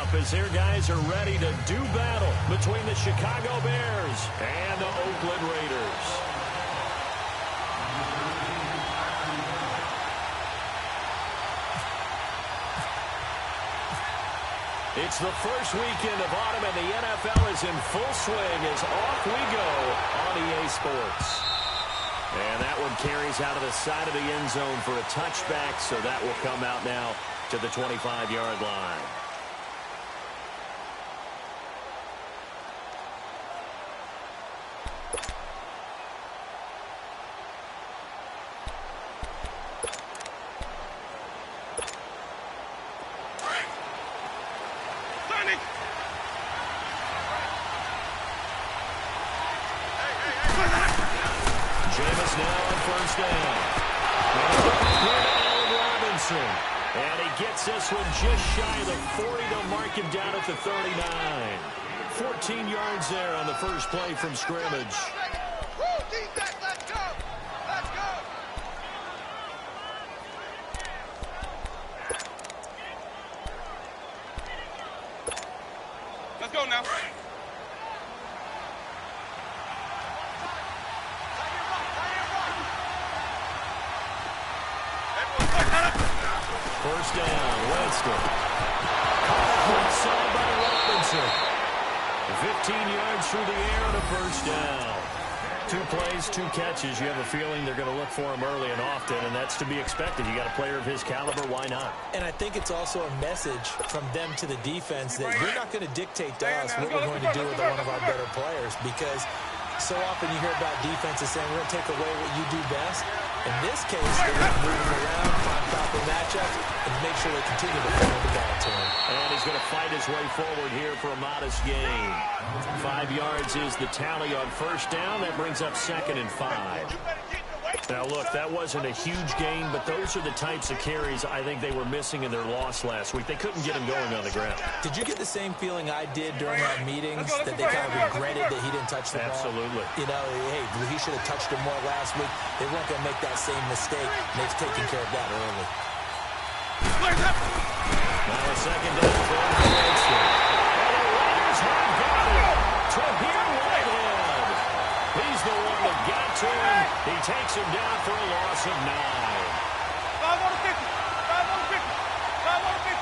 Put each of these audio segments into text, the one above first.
up as their guys are ready to do battle between the Chicago Bears and the Oakland Raiders. It's the first weekend of autumn, and the NFL is in full swing as off we go on EA Sports. And that one carries out of the side of the end zone for a touchback, so that will come out now to the 25-yard line. And he gets this one just shy of the 40. They'll mark him down at the 39. 14 yards there on the first play from scrimmage. Let's go! Let's go! Let's go now. First down, Winston. Outside by Robinson. 15 yards through the air and a first down. 2 plays, 2 catches. You have a feeling they're going to look for him early and often, and that's to be expected. You got a player of his caliber, why not? And I think it's also a message from them to the defense that you're not going to dictate to us what we're going to do with one of our better players, because so often you hear about defenses saying we're going to take away what you do best. In this case, they're going to move him around, find proper matchups, and make sure they continue to throw the ball to him. And he's going to fight his way forward here for a modest gain. 5 yards is the tally on first down. That brings up 2nd and 5. Now, look, that wasn't a huge gain, but those are the types of carries I think they were missing in their loss last week. They couldn't get him going on the ground. Did you get the same feeling I did during our meetings, that they kind of regretted that he didn't touch the ball? Absolutely. You know, hey, he should have touched him more last week. They weren't going to make that same mistake, and they've taken care of that early. Now a second down for Winston. And the Raiders have got it. Tahir Whitehead. He's the one that got to him. He takes him down for a loss of 9. 5 on the 50. 5 on the 50. 5 on the 50.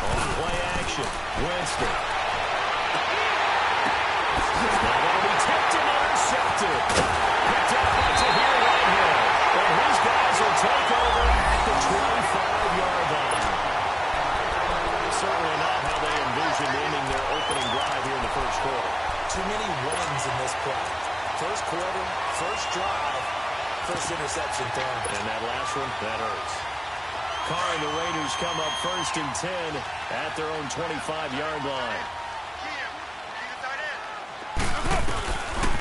On play action, Winston. Now going to be tipped and intercepted. Picked up by Tahir Whitehead. And his guys will take over at the 25-yard line. Certainly not how they envisioned ending their opening drive here in the first quarter. Too many ones in this play. First quarter, first drive, first interception thrown. And that last one, that hurts. Carr and the Raiders come up 1st and 10 at their own 25-yard line.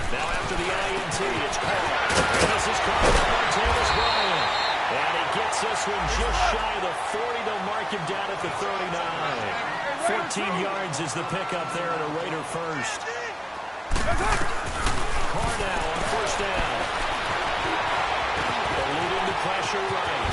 Now after the INT, it's Carr. And this is Carr by Martavis Bryant. And he gets this one just shy of the 40. They'll mark him down at the 39. 14 yards is the pickup there at a Raider first. Carr now on first down. They'll lead into pressure right.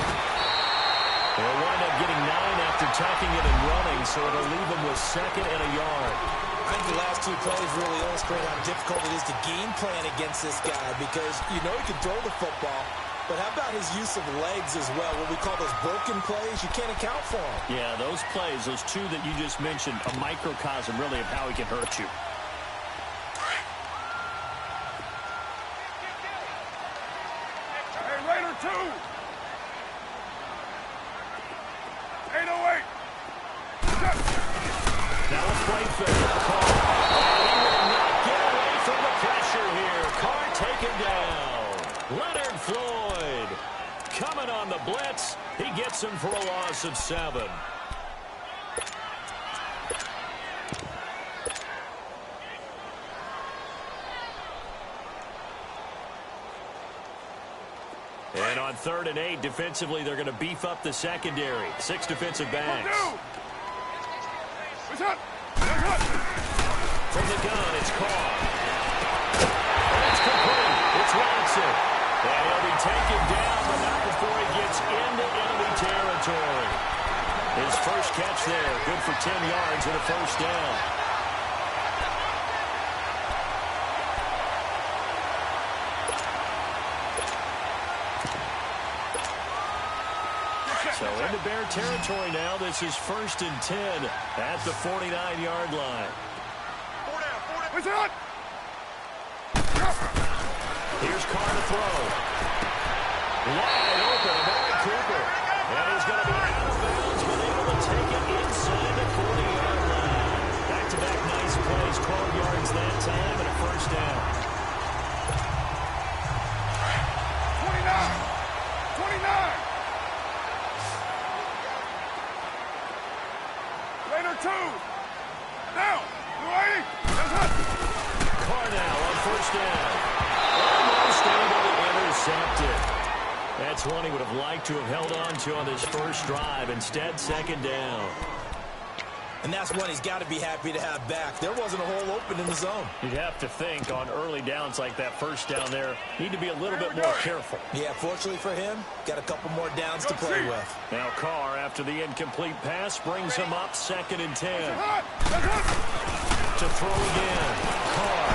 They'll wind up getting 9 after tucking it and running, so it'll leave them with 2nd and a yard. I think the last 2 plays really illustrate how difficult it is to game plan against this guy, because you know he can throw the football, but how about his use of legs as well? What we call those broken plays, you can't account for them. Yeah, those plays, those 2 that you just mentioned, a microcosm really of how he can hurt you. Hey, Raider 2. 808. Now a play fake. Carr. And he will not get away from the pressure here. Carr taken down. Leonard Floyd coming on the blitz. He gets him for a loss of 7. And on 3rd and 8, defensively, they're going to beef up the secondary. 6 defensive backs. From the gun, it's Carr. And it's complete. It's Watson. And he'll be taken down, but not before he gets into enemy territory. His first catch there, good for 10 yards and a first down. So into Bear territory now. This is 1st and 10 at the 49-yard line. Here's Carr to throw. Wide open, Amari Cooper. And he's going to be out of bounds, but able to take it inside the 40-yard line. Back-to-back nice plays, 12 yards that time, and a first down. 29. Later, 2. Now. Carr now on first down. Almost able to intercept it. That's one he would have liked to have held on to on this first drive. Instead, second down. And that's one he's got to be happy to have back. There wasn't a hole open in the zone. You'd have to think on early downs like that first down there, need to be a little bit more careful. Yeah, fortunately for him, got a couple more downs to play with. Now Carr, after the incomplete pass, brings him up 2nd and 10. To throw again. Carr.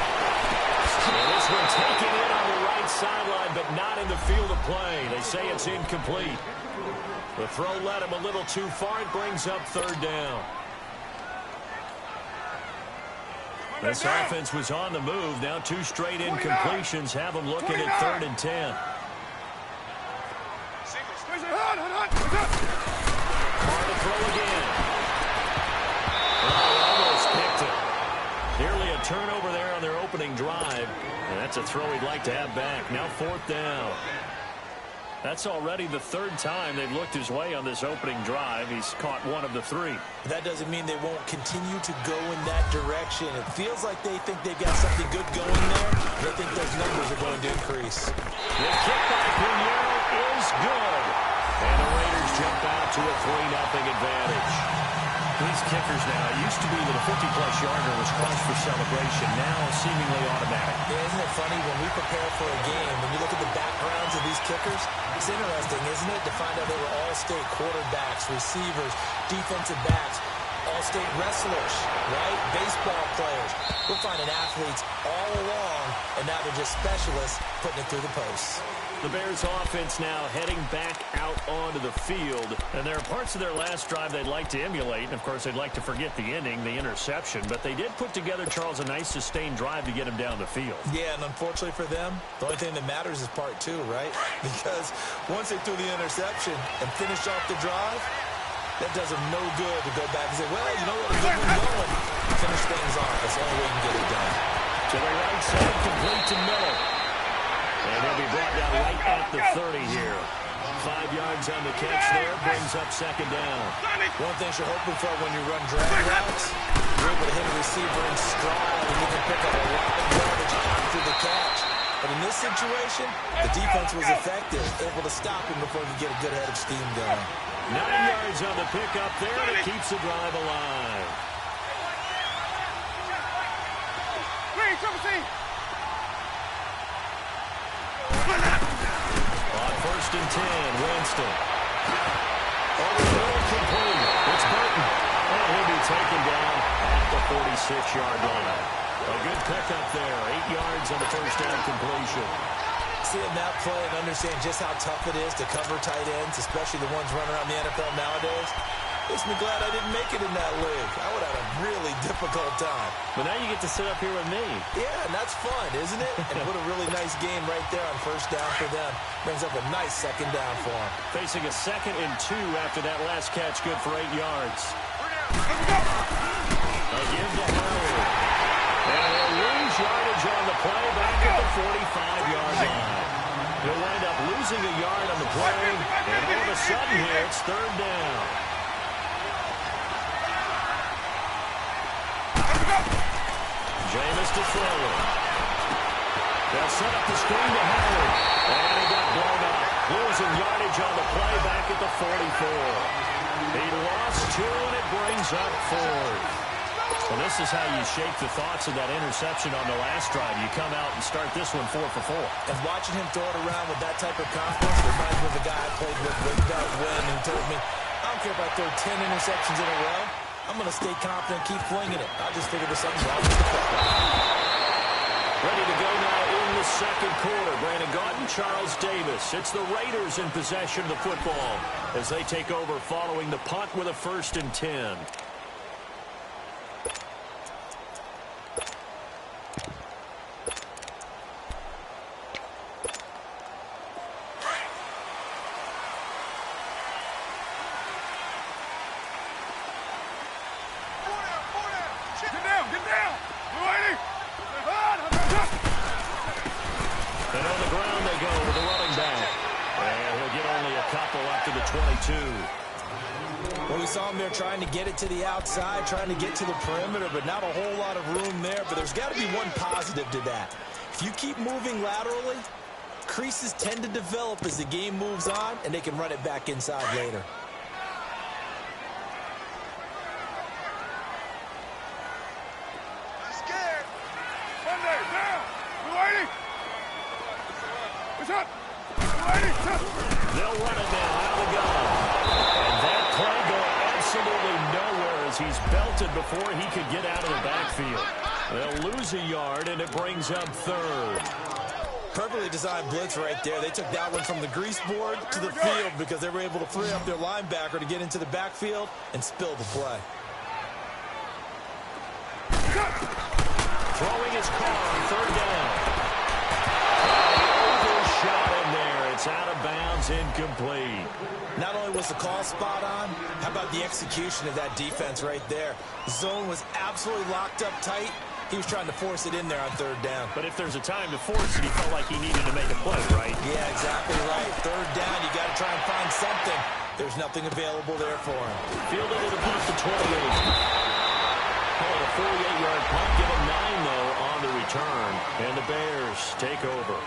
And this one taken in on the right sideline, but not in the field of play. They say it's incomplete. The throw led him a little too far. It brings up 3rd down. This offense was on the move. Now 2 straight incompletions have them looking at 3rd and 10. Carr to throw again. Almost picked it. Nearly a turnover there on their opening drive. And that's a throw he'd like to have back. Now 4th down. That's already the 3rd time they've looked his way on this opening drive. He's caught 1 of the 3. That doesn't mean they won't continue to go in that direction. It feels like they think they've got something good going there. They think those numbers are going to increase. The kick by Pinheiro is good. And the Raiders jump out to a 3-0 advantage. These kickers now, it used to be that a 50-plus yarder was cause for celebration. Now seemingly automatic. Yeah, isn't it funny when we prepare for a game, when you look at the backgrounds of these kickers, it's interesting, isn't it, to find out they were all-state quarterbacks, receivers, defensive backs, all-state wrestlers, right? Baseball players. We're finding athletes all along, and now they're just specialists putting it through the posts. The Bears offense now heading back out onto the field. And there are parts of their last drive they'd like to emulate. And, of course, they'd like to forget the ending, the interception. But they did put together, Charles, a nice sustained drive to get him down the field. Yeah, and unfortunately for them, the only thing that matters is part 2, right? Because once they threw the interception and finished off the drive, that does them no good to go back and say, well, you know what, a good one going. Finish things off. That's the only way you can get it done. To the right side, complete to Miller. And he'll be brought down right at the 30 here. 5 yards on the catch there, brings up 2nd down. One thing you're hoping for when you run drag routes, you're able to hit a receiver in stride, and you can pick up a lot of yardage after the catch. But in this situation, the defense was effective, able to stop him before he could get a good head of steam going. 9 yards on the pickup there, and it keeps the drive alive. On 1st and 10, Winston. Over the middle, complete. It's Burton. And he'll be taken down at the 46-yard line. A good pickup there. 8 yards on the first down completion. Seeing that play and understand just how tough it is to cover tight ends, especially the ones running around the NFL nowadays, makes me glad I didn't make it in that league. I would have had a really difficult time. But now you get to sit up here with me. Yeah, and that's fun, isn't it? And what a really nice game right there on first down for them. Brings up a nice 2nd down for them. Facing a 2nd and 2 after that last catch, good for 8 yards. Again to Howard. And they'll lose yardage on the play back at the 45-yard line. He'll wind up losing a yard on the play, and all of a sudden here, it's 3rd down. Jameis to throw it. They'll set up the screen to Howard. And he got blown up. Losing yardage on the play back at the 44. He lost 2, and it brings up 4th. And this is how you shape the thoughts of that interception on the last drive. You come out and start this one 4 for 4. And watching him throw it around with that type of confidence reminds me of the guy I played with back when, who told me, I don't care if I throw 10 interceptions in a row. I'm going to stay confident, keep flinging it. I just figured there's something wrong with the football. Ready to go now in the second quarter. Brandon Gaudin, Charles Davis. It's the Raiders in possession of the football as they take over following the punt with a 1st and 10. And on the ground they go with the running back. And he'll get only a couple up to the 22. Well, we saw him there trying to get it to the outside, trying to get to the perimeter, but not a whole lot of room there. But there's got to be one positive to that. If you keep moving laterally, creases tend to develop as the game moves on, and they can run it back inside later. They'll run it now out of the gun. And that play going absolutely nowhere as he's belted before he could get out of the backfield. They'll lose a yard, and it brings up 3rd. Perfectly designed blitz right there. They took that one from the grease board to the field because they were able to free up their linebacker to get into the backfield and spill the play. Throwing his car on 3rd down. Shot in there. It's out of bounds, incomplete. Not only was the call spot on, how about the execution of that defense right there? The zone was absolutely locked up tight. He was trying to force it in there on 3rd down. But if there's a time to force it, he felt like he needed to make a play, right? Yeah, exactly right. 3rd down, you got to try and find something. There's nothing available there for him. Fielded it about the 28. Call it a 48-yard punt. Give him 9, though, on the return. And the Bears take over.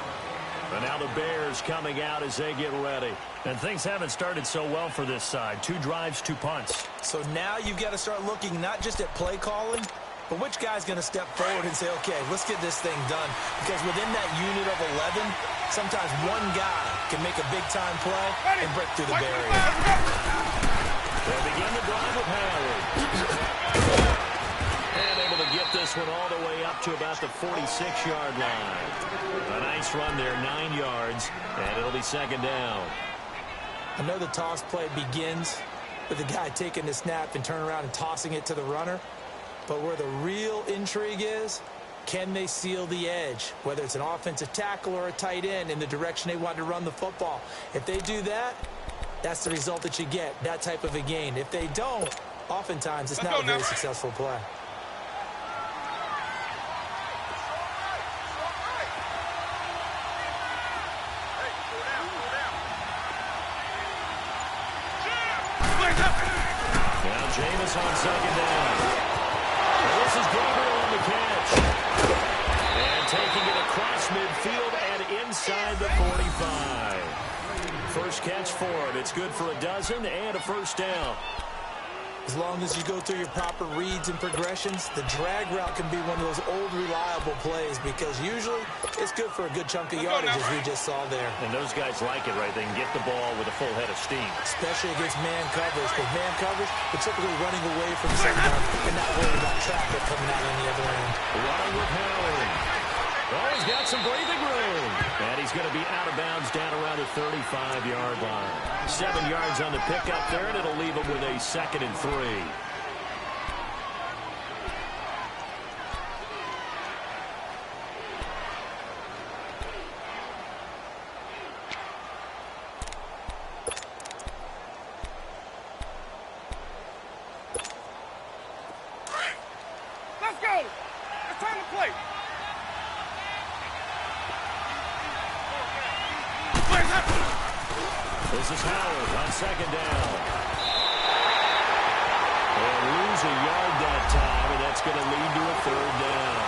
And now the Bears coming out as they get ready. And things haven't started so well for this side. 2 drives, 2 punts. So now you've got to start looking not just at play calling, but which guy's going to step forward and say, okay, let's get this thing done. Because within that unit of 11, sometimes one guy can make a big-time play and break through the barrier. They begin the drive with Howard. And able to get this one all the way up to about the 46-yard line. A nice run there, 9 yards, and it'll be 2nd down. I know the toss play begins with the guy taking the snap and turning around and tossing it to the runner. But where the real intrigue is, can they seal the edge, whether it's an offensive tackle or a tight end, in the direction they want to run the football? If they do that, that's the result that you get, that type of a gain. If they don't, oftentimes it's not a very successful play. Now Jameis on 2nd down. And this is Gabriel on the catch. And taking it across midfield and inside the 45. First catch for him. It's good for a dozen and a 1st down. As long as you go through your proper reads and progressions, the drag route can be one of those old reliable plays because usually it's good for a good chunk of yardage, as we just saw there. And those guys like it, right? They can get the ball with a full head of steam. Especially against man coverage. With man coverage, they're typically running away from someone and not worrying about traffic coming out on the other end. Running with Howard. Oh, he's got some breathing room. And he's going to be out of bounds down around the 35-yard line. 7 yards on the pickup there, and it'll leave him with a 2nd and 3. Let's go. It's time to play. This is Howard on 2nd down. They'll lose a yard that time, and that's going to lead to a 3rd down.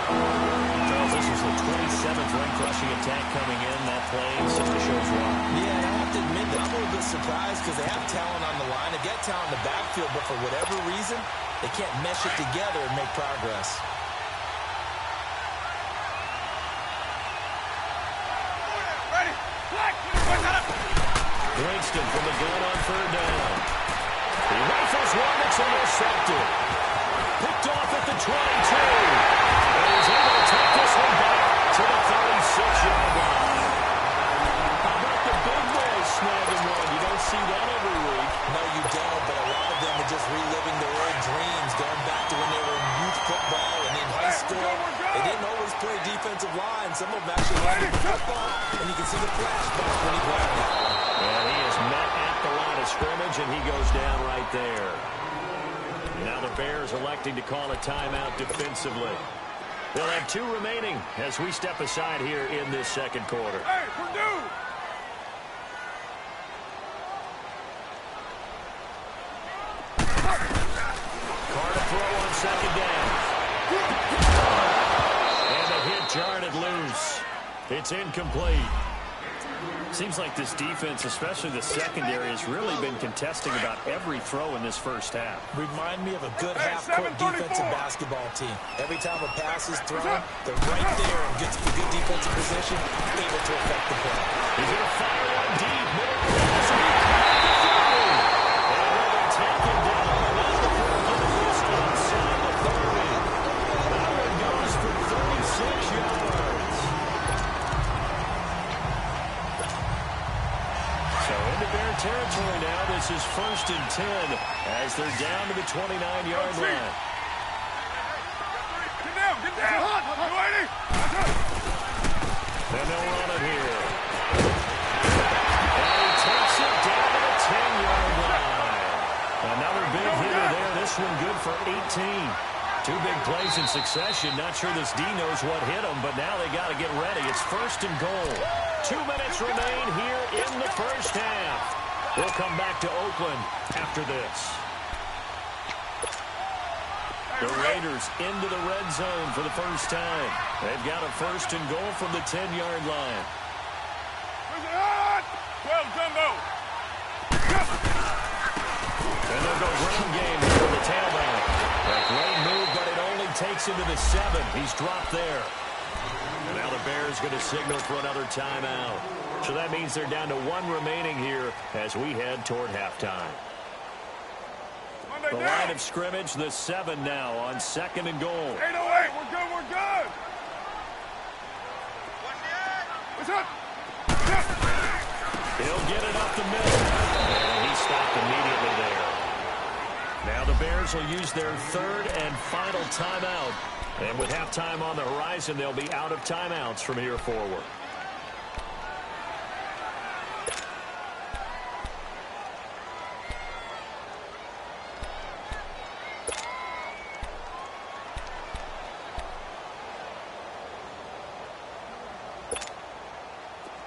Charles, this was the 27th ranked rushing attack coming in. That play simply shows why. Yeah, I have to admit that I'm a little bit surprised because they have talent on the line. They've got talent in the backfield, but for whatever reason, They can't mesh it together and make progress. Winston from the gun on third down. He rifles one that's intercepted. Picked off at the 22. And he's able to take this one back to the 36-yard line. How about the big boys snagging one? You don't see that every week. No, you don't, but a lot of them are just reliving their old dreams, going back to when they were in youth football and in high school. They didn't always play defensive line. Some of them actually landed the football, and you can see the flashback when he grabbed that one. And he is met at the line of scrimmage, and he goes down right there. Now the Bears electing to call a timeout defensively. They'll have 2 remaining as we step aside here in this second quarter. Hey, Purdue! Carter throw on second down. And the hit jarred loose. It's incomplete. Seems like this defense, especially the secondary, has really been contesting about every throw in this first half. Remind me of a good half-court defensive basketball team. Every time a pass is thrown, they're right there and gets the good defensive position, able to affect the play. He's going to fire one deep. Middle pass. And they'll take him down. Around the corner. This inside the 30. That one goes for 36 yards. So into Bear territory now. This is 1st and 10 as they're down to the 29-yard line. Get down! You ready? And they'll run it here. And he takes it down to the 10-yard line. Another big hitter there. This one good for 18. 2 big plays in succession. Not sure this D knows what hit him, but now they got to get ready. It's 1st and goal. 2 minutes remain here in the first half. We'll come back to Oakland after this. The Raiders into the red zone for the first time. They've got a 1st and goal from the 10-yard line. Well, Jumbo. And they'll go ground game for the tailback. A great move, but it only takes him to the 7. He's dropped there. And now the Bears going to signal for another timeout. So that means they're down to 1 remaining here as we head toward halftime. The line of scrimmage, the 7 now on 2nd and goal. 808, we're good, we're good. What's up? He'll get it up the middle. And he stopped immediately there. Now the Bears will use their 3rd and final timeout. And with halftime on the horizon, they'll be out of timeouts from here forward.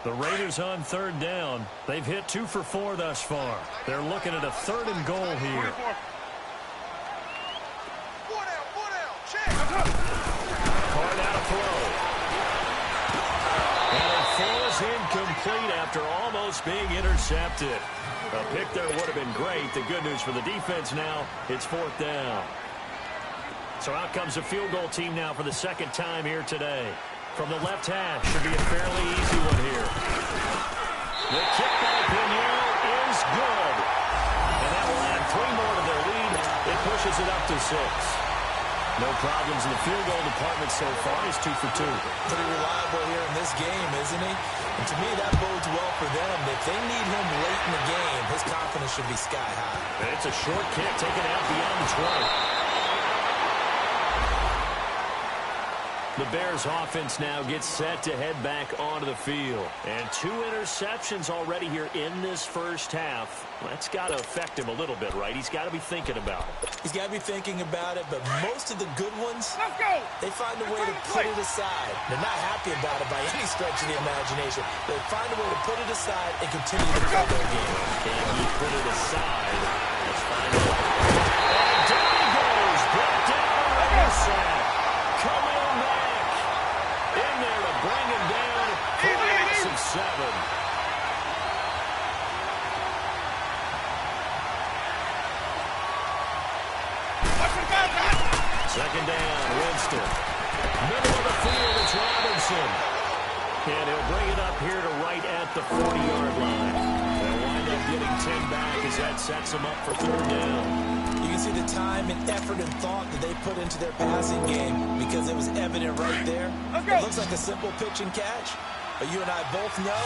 The Raiders on 3rd down. They've hit 2 for 4 thus far. They're looking at a 3rd and goal here. Card out of throw. And it falls incomplete after almost being intercepted. A pick there would have been great. The good news for the defense now, it's 4th down. So out comes the field goal team now for the 2nd time here today. From the left hash, should be a fairly easy one here. The kick by Pinheiro is good. And that will add 3 more to their lead. It pushes it up to 6. No problems in the field goal department so far. He's 2 for 2. Pretty reliable here in this game, isn't he? And to me, that bodes well for them. If they need him late in the game, his confidence should be sky high. And it's a short kick taken out beyond the 20. The Bears offense now gets set to head back onto the field. And 2 interceptions already here in this first half. That's got to affect him a little bit, right? He's got to be thinking about it. He's got to be thinking about it, but most of the good ones, Let's go. they find a way to put it aside. They're not happy about it by any stretch of the imagination. They find a way to put it aside and continue to play their game. Can he put it aside? Let's find out. And down he goes. Brought down the sack. Coming back. In there to bring him down for a loss of 7. Watch the Second down, Winston. Middle of the field, it's Robinson. And he'll bring it up here to right at the 40-yard line. They'll wind up getting 10 back as that sets them up for third down. You can see the time and effort and thought that they put into their passing game because it was evident right there. It looks like a simple pitch and catch, but you and I both know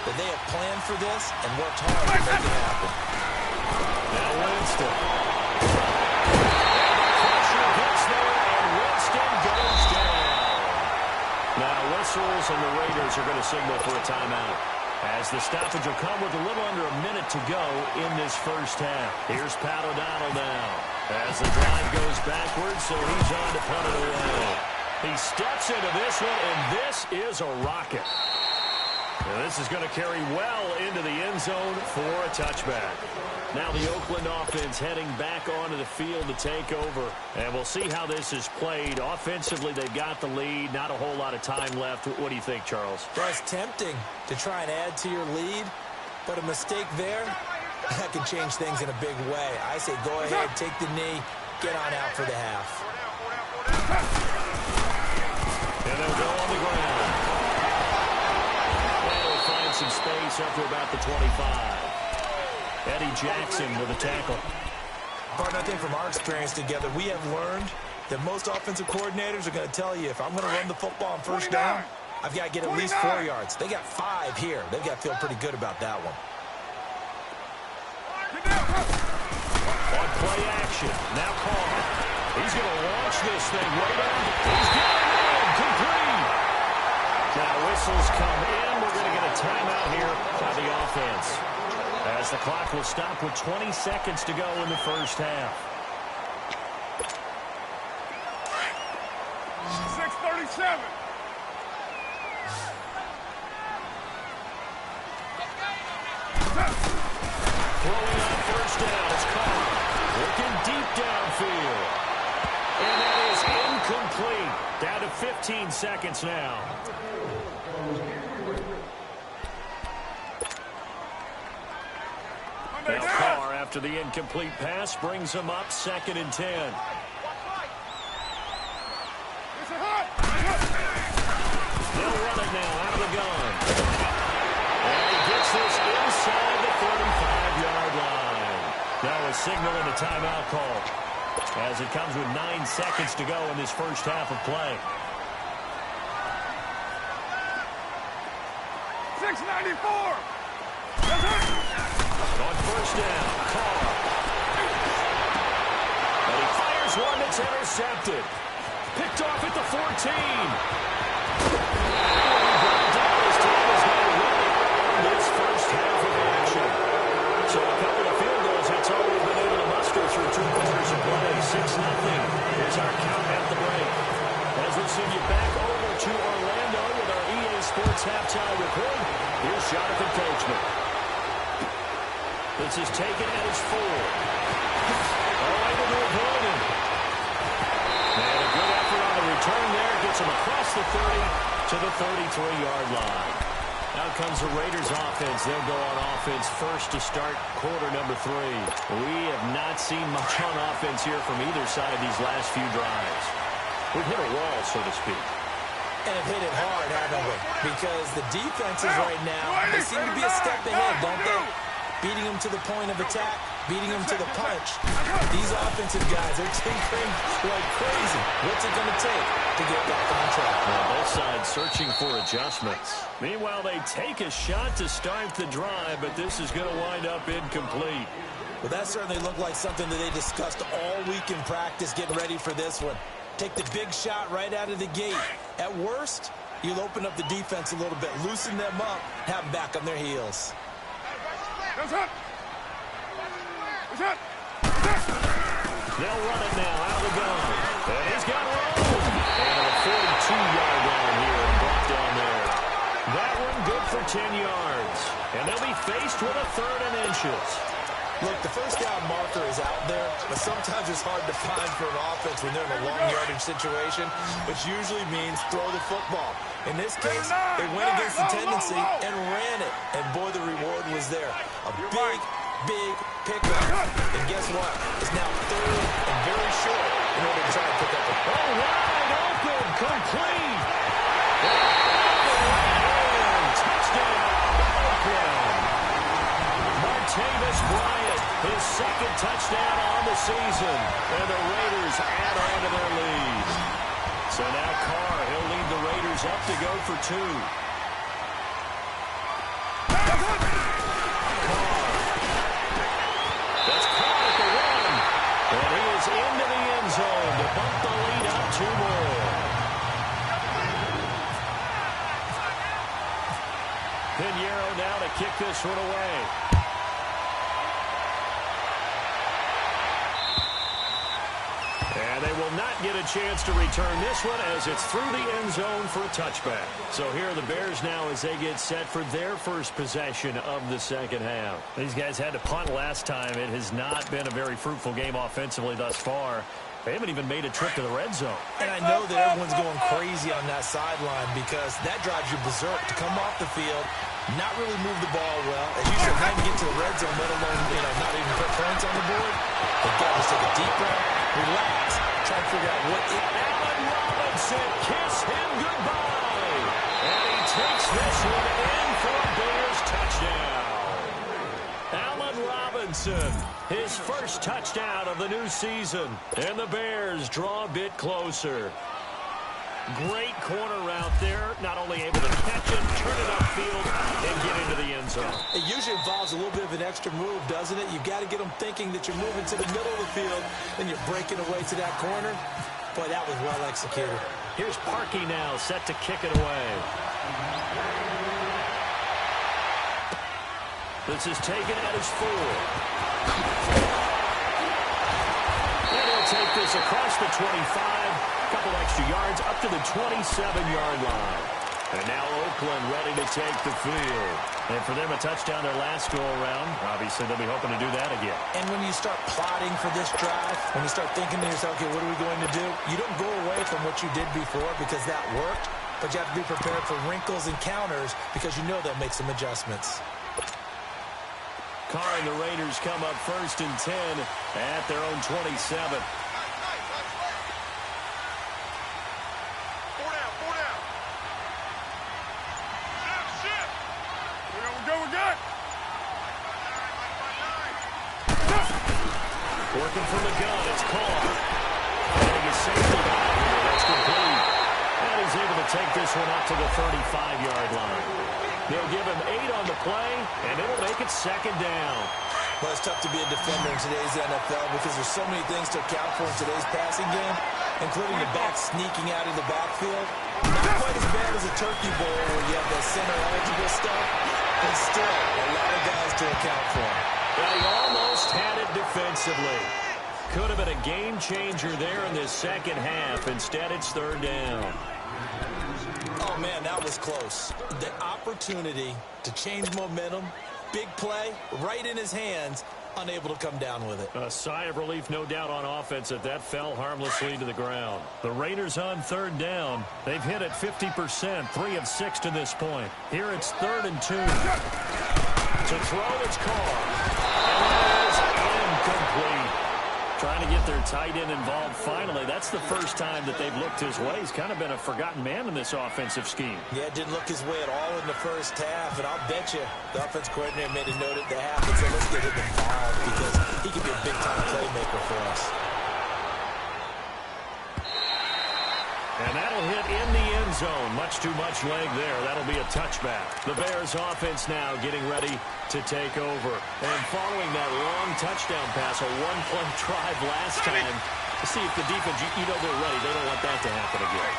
that they have planned for this and worked hard to make it happen. Now Winston. Pressure gets there, and Winston goes down. Now whistles, and the Raiders are going to signal for a timeout, as the stoppage will come with a little under a minute to go in this first half. Here's Pat O'Donnell now, as the drive goes backwards, so he's on to punt it away. He steps into this one, and this is a rocket. And this is going to carry well into the end zone for a touchback. Now the Oakland offense heading back onto the field to take over. And we'll see how this is played. Offensively, they've got the lead. Not a whole lot of time left. What do you think, Charles? Well, it's tempting to try and add to your lead, but a mistake there, that can change things in a big way. I say go ahead, take the knee, get on out for the half. And they'll go on the ground. They'll find some space up to about the 25. Eddie Jackson with a tackle. Partner, I think from our experience together, we have learned that most offensive coordinators are going to tell you, if I'm going to run the football on first down, I've got to get at least 4 yards. They got 5 here. They've got to feel pretty good about that one. On play action, now Carr. He's going to launch this thing right out. He's got it complete. Now whistles come in. We're going to get a timeout here by the offense, as the clock will stop with 20 seconds to go in the first half. 6:37. Throwing on first down is Carr. Looking deep downfield. And that is incomplete. Down to 15 seconds now. Now Carr, after the incomplete pass, brings him up 2nd and 10. They'll run it now out of the gun. And he gets this inside the 35-yard line. Now a signal and a timeout call, as it comes with 9 seconds to go in this first half of play. 6:94. On first down, Carr. And he fires one that's intercepted. Picked off at the 14. This first half of action. So a couple of field goals, that's all we've been able to muster through 2 quarters of play. 6-0 is our count at the break. As we send you back over to Orlando with our EA Sports halftime report, here's Jonathan Coachman. This is taken at his 4. Able to avoid him. And a good effort on the return there. Gets him across the 30 to the 33-yard line. Out comes the Raiders offense. They'll go on offense first to start quarter number 3. We have not seen much on offense here from either side these last few drives. We've hit a wall, so to speak. And have hit it hard, haven't we? Because the defenses right now, they seem to be a step ahead, don't they? Beating them to the point of attack, beating them to the punch. These offensive guys are tinkering like crazy. What's it going to take to get back on track? Well, both sides searching for adjustments. Meanwhile, they take a shot to start the drive, but this is going to wind up incomplete. Well, that certainly looked like something that they discussed all week in practice, getting ready for this one. Take the big shot right out of the gate. At worst, you'll open up the defense a little bit, loosen them up, have them back on their heels. They'll run it now out of the gun. And he's got room. And a 42-yard line here and brought down there. That one good for 10 yards. And they'll be faced with a 3rd and inches. Look, the first down marker is out there, but sometimes it's hard to find for an offense when they're in a long yardage situation, which usually means throw the football. In this case, they went against the tendency and ran it. And boy, the reward was there. A big pickup. And guess what? It's now 3rd and very short in order to try and pick up a... Oh, wide open, complete. Touchdown, Oakland. Martavis Bryant, his second touchdown on the season. And the Raiders add on to their lead. So now Carr, he'll lead the Raiders up to go for two. That's Carr at the one. And he is into the end zone to bump the lead up two more. Pinheiro now to kick this one away. And they will not get a chance to return this one as it's through the end zone for a touchback. So here are the Bears now as they get set for their first possession of the second half. These guys had to punt last time. It has not been a very fruitful game offensively thus far. They haven't even made a trip to the red zone. And I know that everyone's going crazy on that sideline because that drives you berserk to come off the field, not really move the ball well. As you said, not even get to the red zone, let alone, not even put points on the board. They've got to take a deep breath, relax, try to figure out what it... Allen Robinson, kiss him goodbye. And he takes this one in for a Bears touchdown. Allen Robinson, his first touchdown of the new season. And the Bears draw a bit closer. Great corner route there. Not only able to catch it, turn it upfield, and get into the end zone. It usually involves a little bit of an extra move, doesn't it? You've got to get them thinking that you're moving to the middle of the field, and you're breaking away to that corner. Boy, that was well executed. Here's Parkey now, set to kick it away. This is taken at his 4. And he'll take this across the 25. Couple extra yards up to the 27-yard line. And now Oakland ready to take the field. And for them, a touchdown their last go-around. Obviously, they'll be hoping to do that again. And when you start plotting for this drive, when you start thinking to yourself, okay, what are we going to do? You don't go away from what you did before because that worked, but you have to be prepared for wrinkles and counters because you know they'll make some adjustments. Carr and the Raiders come up 1st and 10 at their own 27. Working from the gun, it's Carr. Getting his safety back here, that's complete. And he's able to take this one up to the 35-yard line. They'll give him 8 on the play, and it'll make it 2nd down. Well, it's tough to be a defender in today's NFL because there's so many things to account for in today's passing game, including the back sneaking out of the backfield. Not quite as bad as a turkey bowl where you have that center-eligible stuff, but still a lot of guys to account for. Well, he almost had it defensively. Could have been a game changer there in this second half. Instead, it's 3rd down. Oh, man, that was close. The opportunity to change momentum, big play, right in his hands, unable to come down with it. A sigh of relief, no doubt, on offense that fell harmlessly to the ground. The Raiders on 3rd down. They've hit it 50%, 3 of 6 to this point. Here it's 3rd and 2. To throw, it's Carr. And that is incomplete. Trying to get their tight end involved finally. That's the first time that they've looked his way. He's kind of been a forgotten man in this offensive scheme. Yeah, it didn't look his way at all in the first half, and I'll bet you the offense coordinator made a note at the half and said, let's get him involved because he could be a big-time playmaker for us. And that'll hit in the end zone. Much too much leg there. That'll be a touchback. The Bears offense now getting ready to take over. And following that long touchdown pass, a one-play drive last time, to see if the defense, you know they're ready. They don't want that to happen again.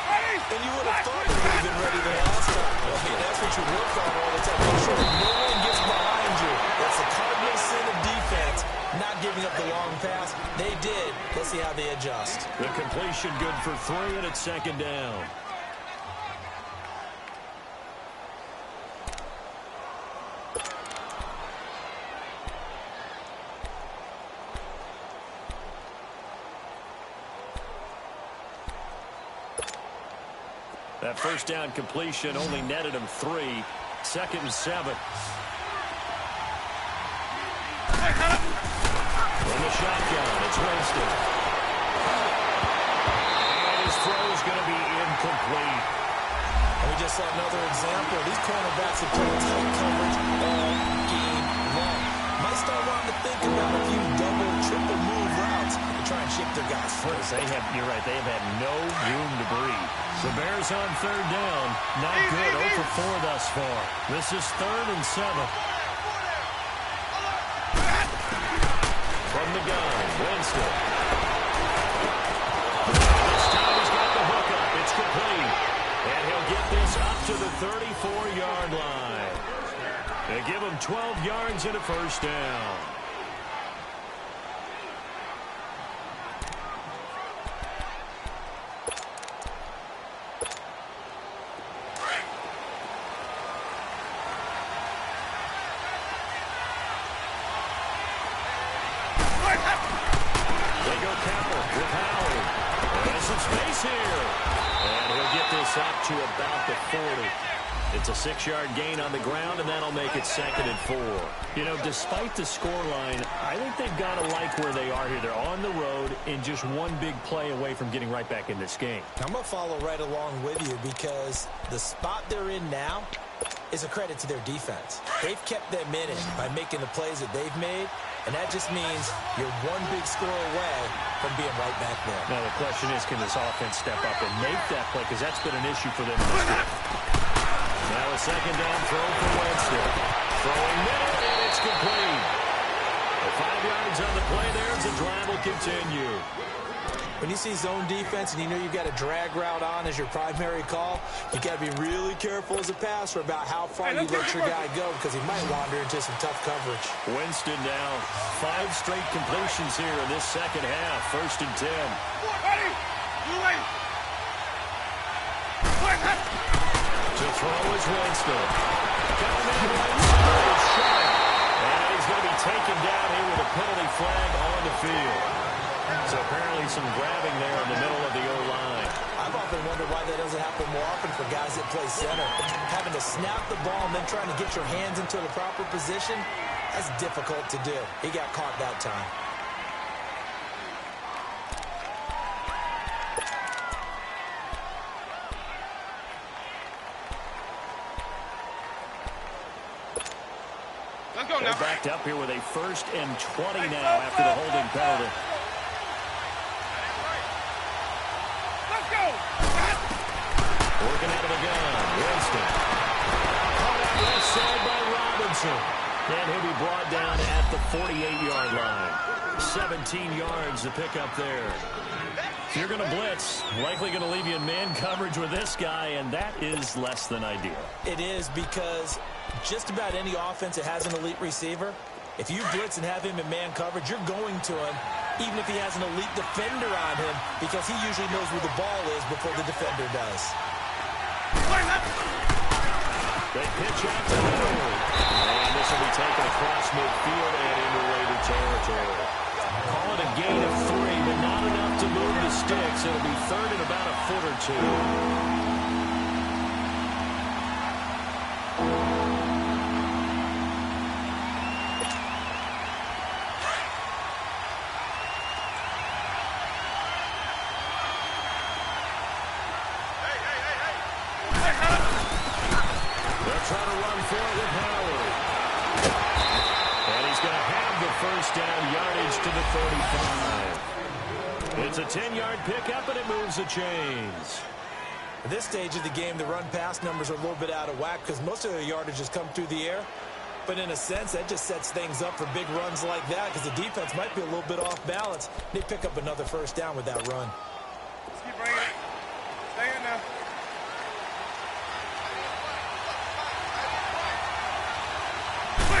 And you would have thought they would have been ready the last time. I mean, that's what you work on all the time. Make sure no one gets behind you. That's the cardinal sin of defense, not giving up the long pass. They did. Let's see how they adjust. The completion good for 3, and it's 2nd down. That first down completion only netted him 3. 2nd and 7. From the shotgun, it's Winston. complete. And we just saw another example. These cornerbacks have played tight coverage all game long. Might start wanting to think about a few double, triple move routes to try and shift their guys first. You're right, they have had no room to breathe. The Bears on third down. Not good, 0 for 4 thus far. This is 3rd and 7. From the gun, Winston. This time he's got the hook up. It's complete. And he'll get this up to the 34-yard line. They give him 12 yards and a first down. They go counter with Howard. There's some space here. And he'll get this up to about the 40. It's a 6-yard gain on the ground, and that'll make it 2nd and 4. You know, despite the scoreline, I think they've got to like where they are here. They're on the road and just one big play away from getting right back in this game. I'm going to follow right along with you because the spot they're in now is a credit to their defense. They've kept them in it by making the plays that they've made, and that just means you're one big score away from being right back there. Now, the question is, can this offense step up and make that play? Because that's been an issue for them in this game. Now a 2nd down throw for Winston. Throwing middle, and it's complete. 5 yards on the play there as the drive will continue. When you see zone defense and you know you've got a drag route on as your primary call, you got to be really careful as a passer about how far you let your guy go because he might wander into some tough coverage. Winston now 5 straight completions here in this second half. 1st and 10. To throw is Winston. Coming in Winston is shot. And he's going to be taken down here with a penalty flag on the field. So apparently some grabbing there in the middle of the O-line. I've often wondered why that doesn't happen more often for guys that play center. Having to snap the ball and then trying to get your hands into the proper position, that's difficult to do. He got caught that time. They're backed up here with a 1st and 20 now after the holding penalty. Working out of the gun, Winston. Caught out left side by Robinson. And he'll be brought down at the 48-yard line. 17 yards to pick up there. If you're going to blitz, likely going to leave you in man coverage with this guy, and that is less than ideal. It is because just about any offense that has an elite receiver, if you blitz and have him in man coverage, you're going to him, even if he has an elite defender on him, because he usually knows where the ball is before the defender does. They pitch out to Howard. And this will be taken across midfield and into Raider territory. Call it a gain of 3, but not enough to move the sticks. It'll be 3rd and about a foot or 2. Trying to run for it with Howard. And he's going to have the 1st down yardage to the 35. It's a 10-yard pickup, and it moves the chains. At this stage of the game, the run-pass numbers are a little bit out of whack because most of their yardage has come through the air. But in a sense, that just sets things up for big runs like that because the defense might be a little bit off balance. They pick up another 1st down with that run. Let's keep bringing it. Stay in there. On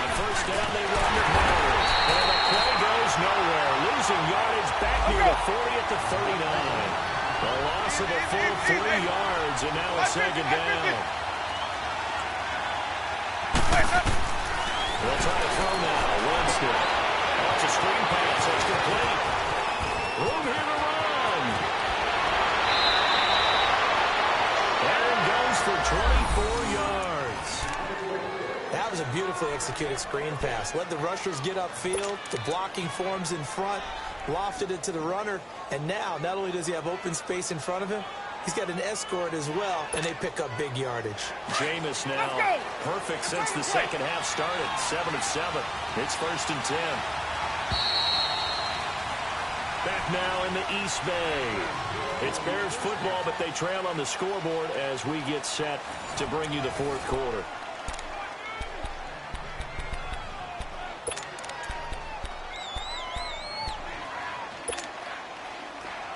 1st down, they run the ball. And the play goes nowhere. Losing yardage back near the 40 at the 39. A loss of a full 3 yards, and now a 2nd down. They'll try to throw now. Winston. That's a screen pass. It's complete. Room here to run. Aaron goes for 24 yards. That was a beautifully executed screen pass. Let the rushers get upfield. The blocking forms in front. lofted it to the runner, and now not only does he have open space in front of him, he's got an escort as well, and they pick up big yardage. Jameis now perfect since the second half started. 7 of 7. It's 1st and 10. Back now in the East Bay. It's Bears football, but they trail on the scoreboard as we get set to bring you the fourth quarter.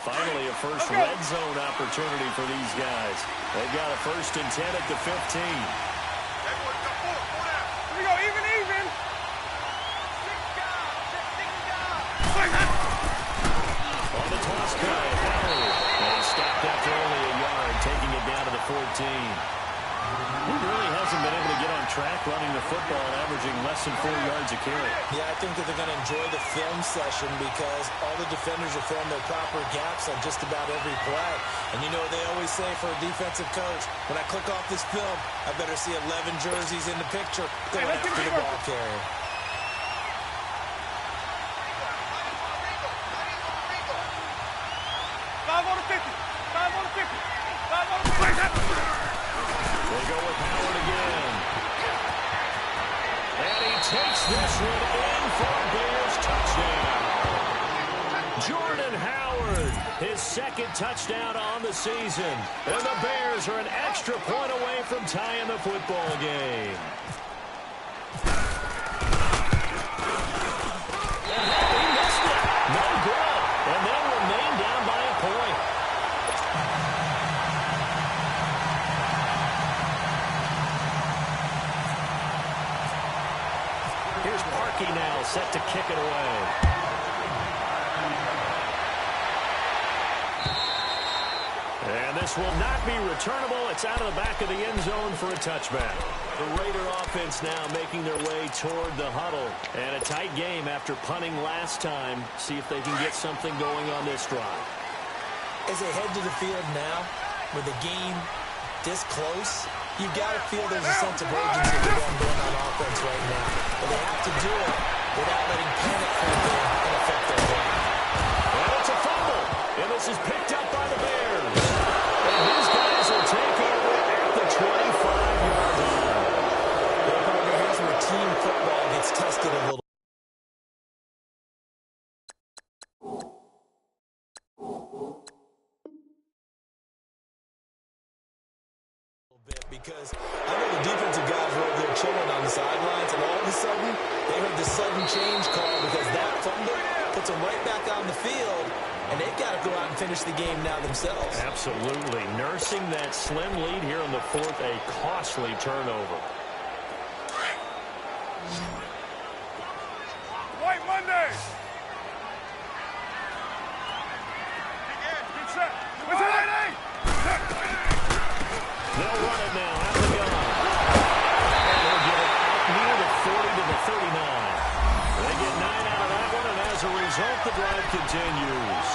Finally, a first red zone opportunity for these guys. They've got a 1st and 10 at the 15. Here we go, even. On the toss play, Howard. And he stopped after only a yard, taking it down to the 14. He really hasn't been able to get on track running the football, averaging less than 4 yards a carry. Yeah, I think that they're going to enjoy the film session because all the defenders are filling their proper gaps on just about every play. And you know what they always say for a defensive coach? When I click off this film, I better see 11 jerseys in the picture going after the ball carrier. They go with Howard again. And he takes this one in for a Bears touchdown. Jordan Howard, his 2nd touchdown on the season. And the Bears are an extra point away from tying the football game. He missed it. No good. And they'll remain down by a point. Here's Parkey now, set to kick it away. And this will not be returnable. It's out of the back of the end zone for a touchback. The Raider offense now making their way toward the huddle. And a tight game after punting last time. See if they can get something going on this drive. As they head to the field now, with the game this close, you've got to feel there's a sense of urgency for them going on offense right now. But they have to do it without letting panic creep in and affect their game. And it's a fumble. And this is picked up by the Bears. And these guys will take over at the 25-yard line. Here's where team football gets tested a little bit because I know the defensive guys were over there chilling on the sidelines, and all of a sudden they heard the sudden change call because that fumble puts them right back on the field, and they've got to go out and finish the game now themselves. Absolutely. Nursing that slim lead here in the 4th, a costly turnover. White Monday. What's it? They'll run it now out of the gun. And they'll get it out near the 40 to the 39. They get 9 out of that one, and as a result, the drive continues.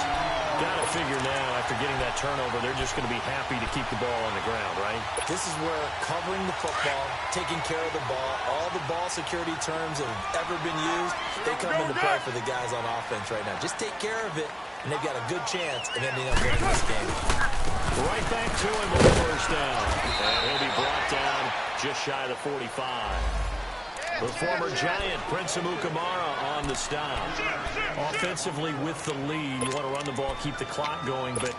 Got to figure now, after getting that turnover, they're just going to be happy to keep the ball on the ground, right? This is where covering the football, taking care of the ball, all the ball security terms that have ever been used, they come into play for the guys on offense right now. Just take care of it, and they've got a good chance of ending up winning this game. Right back to him with the 1st down. And he'll be brought down just shy of the 45. The former Giant, Prince Amukamara, on the stop. Offensively with the lead, you want to run the ball, keep the clock going, but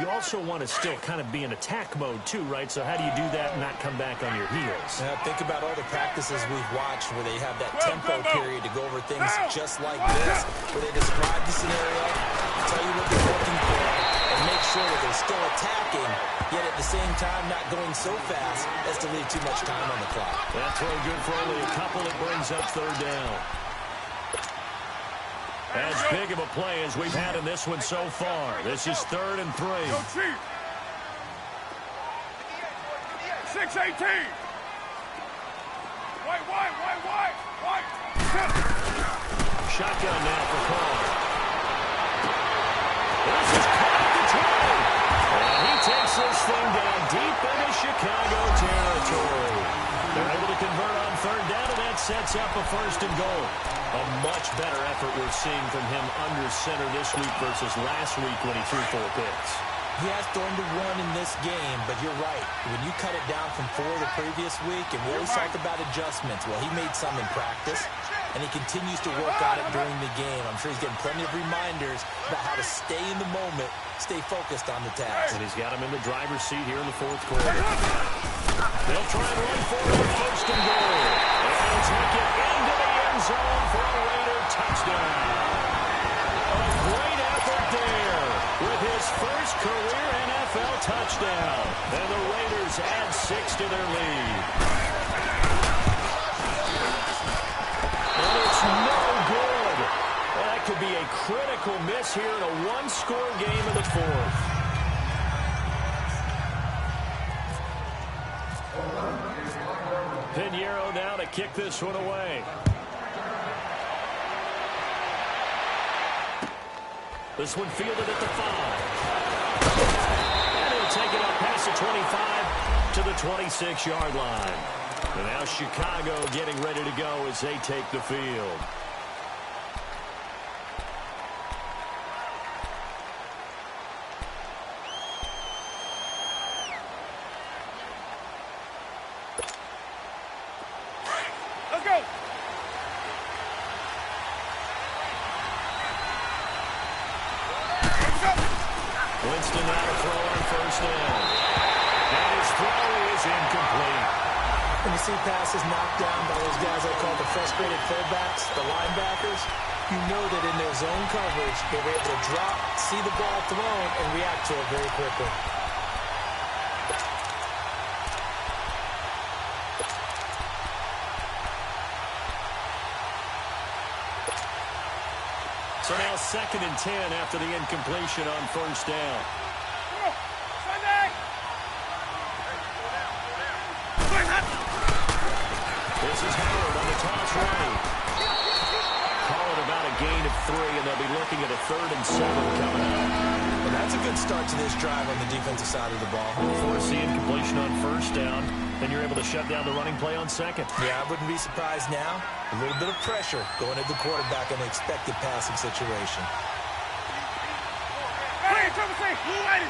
you also want to still kind of be in attack mode too, right? So how do you do that and not come back on your heels? Think about all the practices we've watched where they have that tempo period to go over things just like this, where they describe the scenario, tell you what they're looking for, and make sure that they're still attacking, yet at the same time not going so fast as to leave too much time on the clock. That throw good for only a couple. It brings up 3rd down. As big of a play as we've had in this one so far. This is 3rd and 3. Go Chief. 6-18. White. Shotgun now for Carr. This is Carr at the 20. And he takes this thing down deep into Chicago territory. They're able to convert on 3rd down, and that sets up a 1st and goal. A much better effort we're seeing from him under center this week versus last week when he threw 4 picks. He has thrown to 1 in this game, but you're right. When you cut it down from 4 the previous week, and we always talk about adjustments, well, he made some in practice, and he continues to work on it during the game. I'm sure he's getting plenty of reminders about how to stay in the moment, stay focused on the task. And he's got him in the driver's seat here in the 4th quarter. They'll try and run for it on 1st and goal. And he'll take it into the end zone for a Raider touchdown. A great effort there with his first career NFL touchdown. And the Raiders add 6 to their lead. And it's no good. Well, that could be a critical miss here in a 1-score game in the 4th. Pinheiro now to kick this one away. This one fielded at the 5. And he'll take it up past the 25 to the 26-yard line. And now Chicago getting ready to go as they take the field. Let's go. Winston now to throw on 1st down. And his throw is incomplete. When you see passes knocked down by those guys I call the frustrated fullbacks, the linebackers, you know that in their zone coverage, they were able to drop, see the ball thrown, and react to it very quickly. So now 2nd and 10 after the incompletion on 1st down. Sunday. This is Howard on the toss right. Call it about a gain of 3, and they'll be looking at a 3rd and 7 coming up. Well, that's a good start to this drive on the defensive side of the ball. Force the incompletion on 1st down, then you're able to shut down the running play on 2nd. Yeah, I wouldn't be surprised now. A little bit of pressure going at the quarterback in the expected passing situation. Hey, Triple C, blue lighted.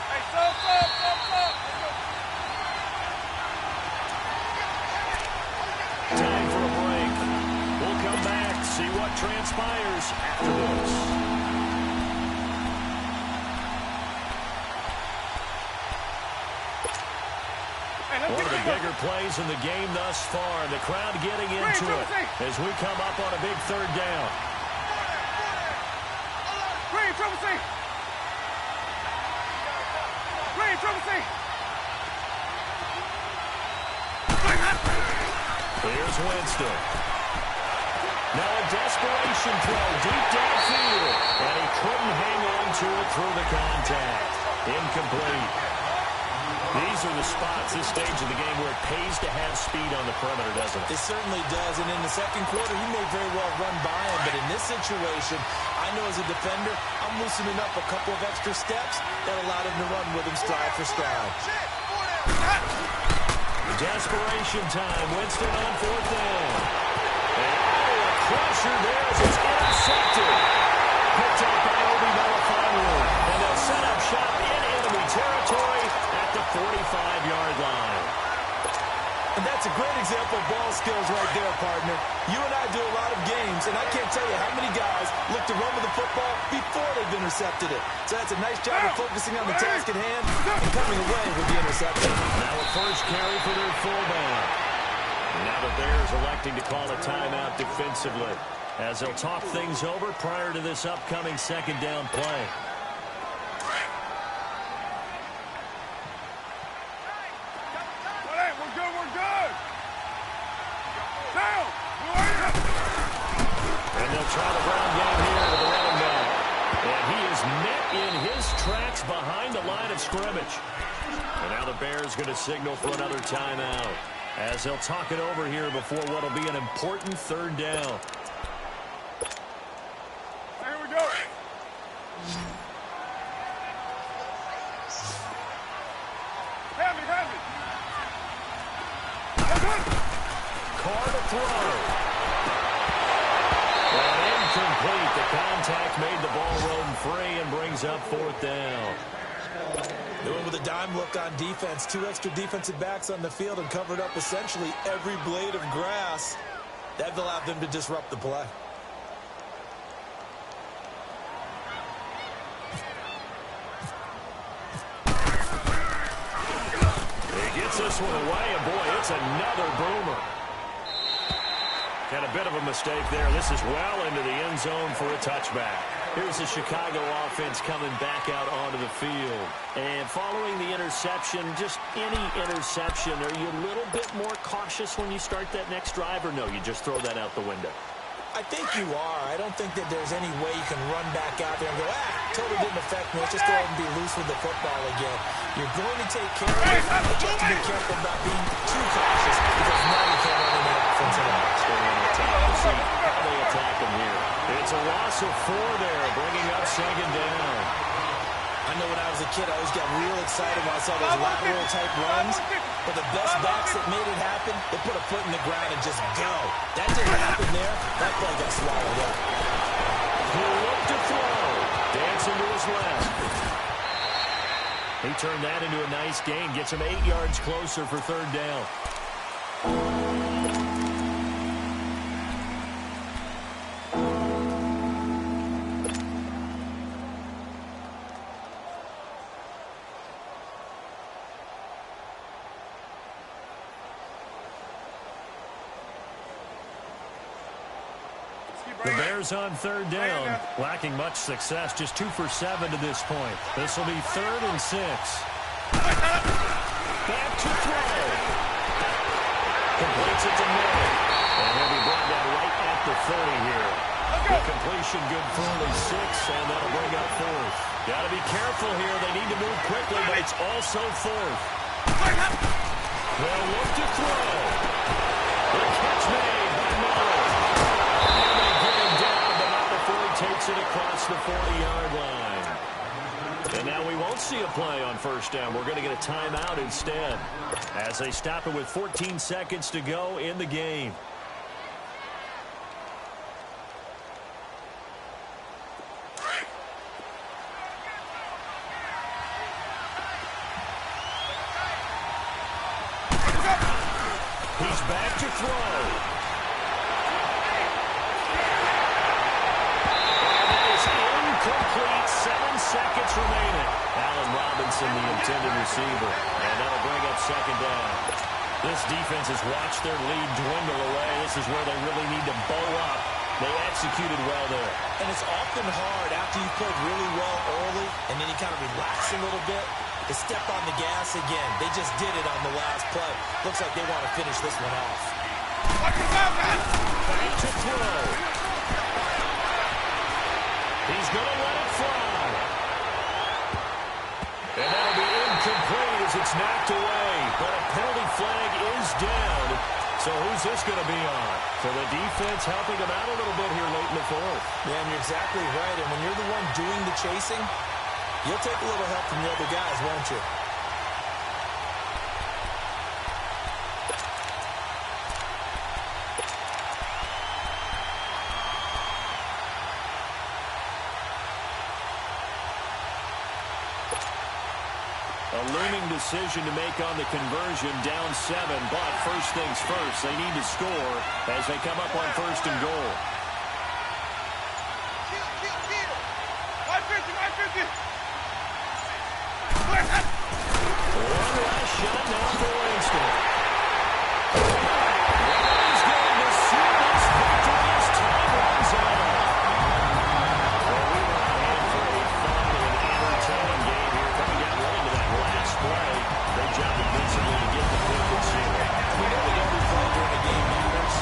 Hey, stop. Time for a break. We'll come back, see what transpires after this. One of the bigger plays in the game thus far, and the crowd getting into it as we come up on a big 3rd down. Green, Triple C. Green, Triple C. Here's Winston. Now a desperation throw deep downfield, and he couldn't hang on to it through the contact. Incomplete. These are the spots, this stage of the game, where it pays to have speed on the perimeter, doesn't it? It certainly does, and in the 2nd quarter, he may very well run by him, but in this situation, I know as a defender, I'm loosening up a couple of extra steps that allowed him to run with him stride for stride. Desperation time. Winston on 4th down. And a crusher there as it's intercepted. Picked up by Obi Melifonwu. And they'll set up shop in enemy territory at the 45-yard line. And that's a great example of ball skills right there, partner. You and I do a lot of games, and I can't tell you how many guys look to run with the football before they've intercepted it. So that's a nice job of focusing on the task at hand and coming away with the interception. Now a first carry for their fullback. And now the Bears electing to call a timeout defensively as they'll talk things over prior to this upcoming 2nd down play. And they'll try the ground game here with the running back. And he is met in his tracks behind the line of scrimmage. And now the Bears going to signal for another timeout as they'll talk it over here before what will be an important 3rd down. Here we go. Have me. Carr to throw. free and brings up 4th down. Doing with a dime look on defense. 2 extra defensive backs on the field and covered up essentially every blade of grass. That allowed them to disrupt the play. He gets this one away, and boy, it's another boomer. Had a bit of a mistake there. This is well into the end zone for a touchback. Here's the Chicago offense coming back out onto the field. And following the interception, just any interception, are you a little bit more cautious when you start that next drive, or no, you just throw that out the window? I think you are. I don't think that there's any way you can run back out there and go, totally didn't affect me. Let's just go ahead and be loose with the football again. You're going to take care of it, but you have to be careful about being too cautious because now you can't run into the offensive line. See how they attack him here. It's a loss of 4 there, bringing up 2nd down. I know when I was a kid, I always got real excited when I saw those lateral-type runs. But the best backs that made it happen, they put a foot in the ground and just go. That didn't happen there. That play got swallowed up. He'll look to throw. Dancing to his left. He turned that into a nice gain. Gets him 8 yards closer for 3rd down. The Bears on 3rd down, lacking much success, just 2 for 7 to this point. This will be 3rd and 6. Back to throw. Completes it to Miller. And he'll be brought down right at the 30 here. The completion good for only 6, and that'll bring up 4th. Got to be careful here. They need to move quickly, but it's also 4th. They'll look to throw. The catch made by Miller. Takes it across the 40-yard line. And now we won't see a play on 1st down. We're going to get a timeout instead as they stop it with 14 seconds to go in the game. He's back to throw. Complete, 7 seconds remaining. Allen Robinson, the intended receiver. And that'll bring up 2nd down. This defense has watched their lead dwindle away. This is where they really need to bow up. They executed well there. And it's often hard after you played really well early and then you kind of relax a little bit to step on the gas again. They just did it on the last play. Looks like they want to finish this one off. Back to throw. He's going to let it fly. And that'll be incomplete as it's knocked away. But a penalty flag is down. So who's this going to be on? So the defense helping him out a little bit here late in the 4th. Yeah, and you're exactly right. And when you're the one doing the chasing, you'll take a little help from the other guys, won't you? A looming decision to make on the conversion, down 7, but first things first, they need to score as they come up on 1st and goal. One last shot now for Winston. He's going to see this victory as time runs out. Well, we were on hand for a fun and entertaining game here coming down right into that last play. Great job defensively to get the pick and seal. We know that every play during a game matters.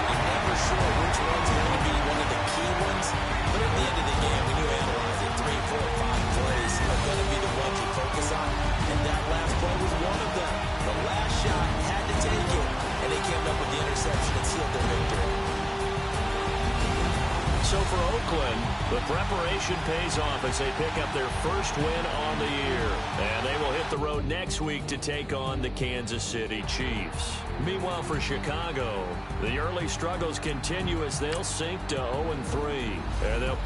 You're never sure which one's going to be one of the key ones. But at the end of the game, when you analyze it, 3, 4, 5 plays are going to be the ones you focus on. And that last play was one of them. The last shot had to take it. And they came up with the interception and sealed their victory. So for Oakland, the preparation pays off as they pick up their first win on the year. And they will hit the road next week to take on the Kansas City Chiefs. Meanwhile, for Chicago, the early struggles continue as they'll sink to 0-3. And they'll